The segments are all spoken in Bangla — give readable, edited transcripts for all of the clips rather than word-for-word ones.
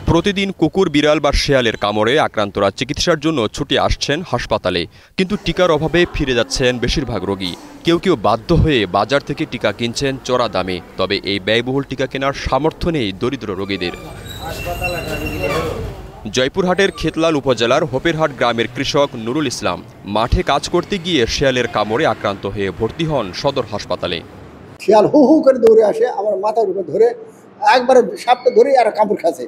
প্রতিদিন কুকুর, বিড়াল বা শেয়ালের কামড়ে আক্রান্তরা চিকিৎসার জন্য ছুটে আসছেন হাসপাতালে, কিন্তু টিকার অভাবে ফিরে যাচ্ছেন বেশিরভাগ রোগী। কেউ কেউ বাধ্য হয়ে বাজার থেকে টিকা কিনছেন চড়া দামে। তবে এই ব্যয়বহুল টিকা কেনার সামর্থ্য নেই দরিদ্র রোগীদের। জয়পুরহাটের খেতলাল উপজেলার হোপেরহাট গ্রামের কৃষক নুরুল ইসলাম মাঠে কাজ করতে গিয়ে শেয়ালের কামড়ে আক্রান্ত হয়ে ভর্তি হন সদর হাসপাতালে। শিয়াল হু হু করে দৌড়ে আসে, আমার মাথার উপরে ধরে একবারে সাপটা ধরে আর কামড় খাচ্ছে।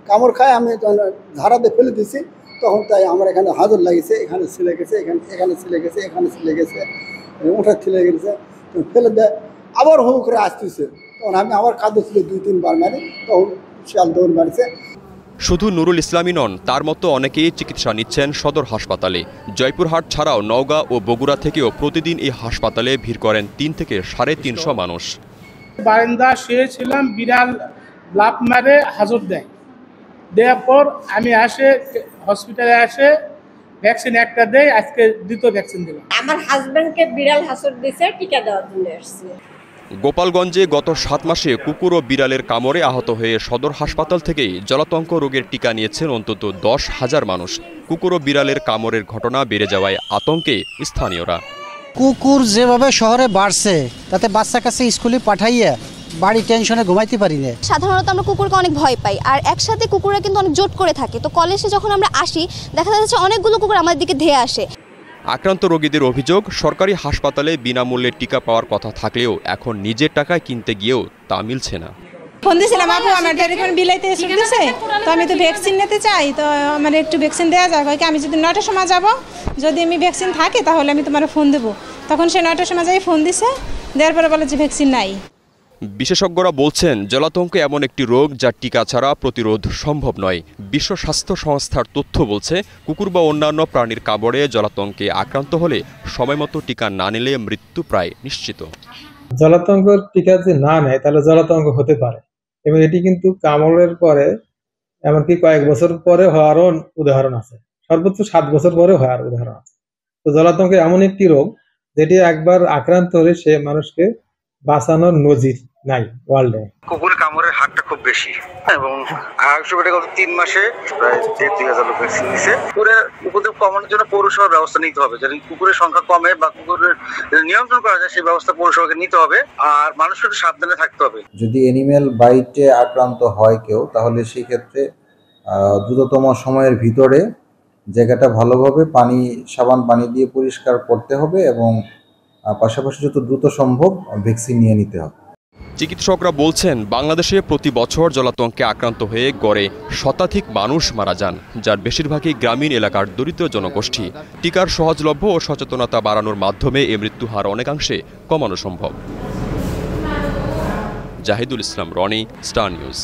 কামড় খায়, আমি তখন ধারাতে ফেলে দিছি। তখন তাই আমার এখানে হাজর লাগিয়েছে, এখানে ছিলে গেছে, এখানে ছিলে গেছে, এখানে ছিলে গেছে, ওটা ছিলে গেছে, ফেলে দেয়। আবার হু করে আসতেছে, তখন আমি আবার খাদ্য ছিল 2-3 বার মারি, তখন শিয়াল দৌড় মারছে। শুধু নুরুল ইসলামই নন, তার মতো অনেকেই চিকিৎসা নিচ্ছেন সদর হাসপাতালে। জয়পুরহাট ছাড়াও নওগাঁ ও বগুড়া থেকেও প্রতিদিন এই হাসপাতালে ভিড় করেন 3 থেকে 350 মানুষ। বারান্দা শুয়েছিলাম, বিড়াল লাফ মারে হাজর দেওয়ার পর আমি হসপিটালে আসে ভ্যাকসিন একটা দেয়, আজকে দ্বিতীয় ভ্যাকসিন দিলাম। আমার হাজবেন্ডকে বিড়াল হাসর দিছে, টিকা দেওয়ার জন্য আসছে। গোপালগঞ্জে গত 7 মাসে কুকুর ও বিড়ালের কামড়ে আহত হয়ে সদর হাসপাতাল থেকেই জলাতঙ্ক রোগের টিকা নিয়েছেন অন্তত 10,000 মানুষ। কুকুর ও বিড়ালের কামড়ের ঘটনা বেড়ে যাওয়ায় আতঙ্কে স্থানীয়রা। কুকুর যেভাবে শহরে বাড়ছে, তাতে বাচ্চা কাছে স্কুলে পাঠাইয়া বাড়ি টেনশনে ঘুমাইতে পারি না। সাধারণত আমরা কুকুরকে অনেক ভয় পাই, আর একসাথে কুকুররা কিন্তু অনেক জোট করে থাকে। তো কলেজে যখন আমরা আসি, দেখা যাচ্ছে অনেকগুলো কুকুর আমাদের দিকে ধেয়ে আসে। আক্রান্ত রোগীদের অভিযোগ, সরকারি হাসপাতালে বিনামূল্যে টিকা পাওয়ার কথা থাকলেও এখন নিজের টাকায় কিনতে গিয়েও তা মিলছে না। ফোন দিয়েছিলাম, আপু আমার এখন বিলাইতে এসে দিয়েছে, তো আমি তো ভ্যাকসিন নিতে চাই, তো আমার একটু ভ্যাকসিন দেওয়া যায়। আমি যদি 9টার সময় যাব, যদি আমি ভ্যাকসিন থাকে তাহলে আমি তোমার ফোন দেবো। তখন সে 9টার সময় যাই ফোন দিছে, দেওয়ার পরে বলে যে ভ্যাকসিন নাই। বিশেষজ্ঞরা বলছেন, জলাতঙ্ক এমন একটি রোগ যা টিকা ছাড়া প্রতিরোধ সম্ভব নয়। বিশ্ব স্বাস্থ্য সংস্থার তথ্য বলছে, কুকুর বা অন্যান্য প্রাণীর কামড়ে জলাতঙ্কে আক্রান্ত হলে সময়মতো টিকা না নিলে মৃত্যু প্রায় নিশ্চিত। জলাতঙ্কের টিকা যদি না নেয় তাহলে জলাতঙ্ক হতে পারে, এবং এটি কিন্তু কামড়ের পরে এমনকি কয়েক বছর পরে হওয়ারও উদাহরণ আছে, সর্বোচ্চ 7 বছর পরে হওয়ার উদাহরণ আছে। তো জলাতঙ্ক এমন একটি রোগ যেটি একবার আক্রান্ত হলে সে মানুষকে বাঁচানোর নজির নাই ওয়ার্ল্ডে। কুকুরের কামড়ের হারটা খুব বেশি, এবং 3 মাসে প্রায় 1,500 লোক ভ্যাকসিন দিয়েছে। কুকুরদের কমানোর জন্য পৌরসভার ব্যবস্থা নিতে হবে, যাতে কুকুরের সংখ্যা কমে বা কুকুরের নিয়ন্ত্রণ করা যায়, সেই ব্যবস্থা পৌরসভাকে নিতে হবে। আর মানুষকে সাবধানে থাকতে হবে। যদি অ্যানিমেল বাইটে আক্রান্ত হয় কেউ, তাহলে সেই ক্ষেত্রে দ্রুততম সময়ের ভিতরে জায়গাটা ভালোভাবে সাবান পানি দিয়ে পরিষ্কার করতে হবে, এবং পাশাপাশি যত দ্রুত সম্ভব ভ্যাকসিন নিয়ে নিতে হবে। চিকিৎসকরা বলছেন, বাংলাদেশে প্রতি বছর জলাতঙ্কে আক্রান্ত হয়ে গড়ে শতাধিক মানুষ মারা যান, যার বেশিরভাগই গ্রামীণ এলাকার দরিদ্র জনগোষ্ঠী। টিকার সহজলভ্য ও সচেতনতা বাড়ানোর মাধ্যমে এ মৃত্যু হার অনেকাংশে কমানো সম্ভব। জাহিদুল ইসলাম রনি, স্টার নিউজ।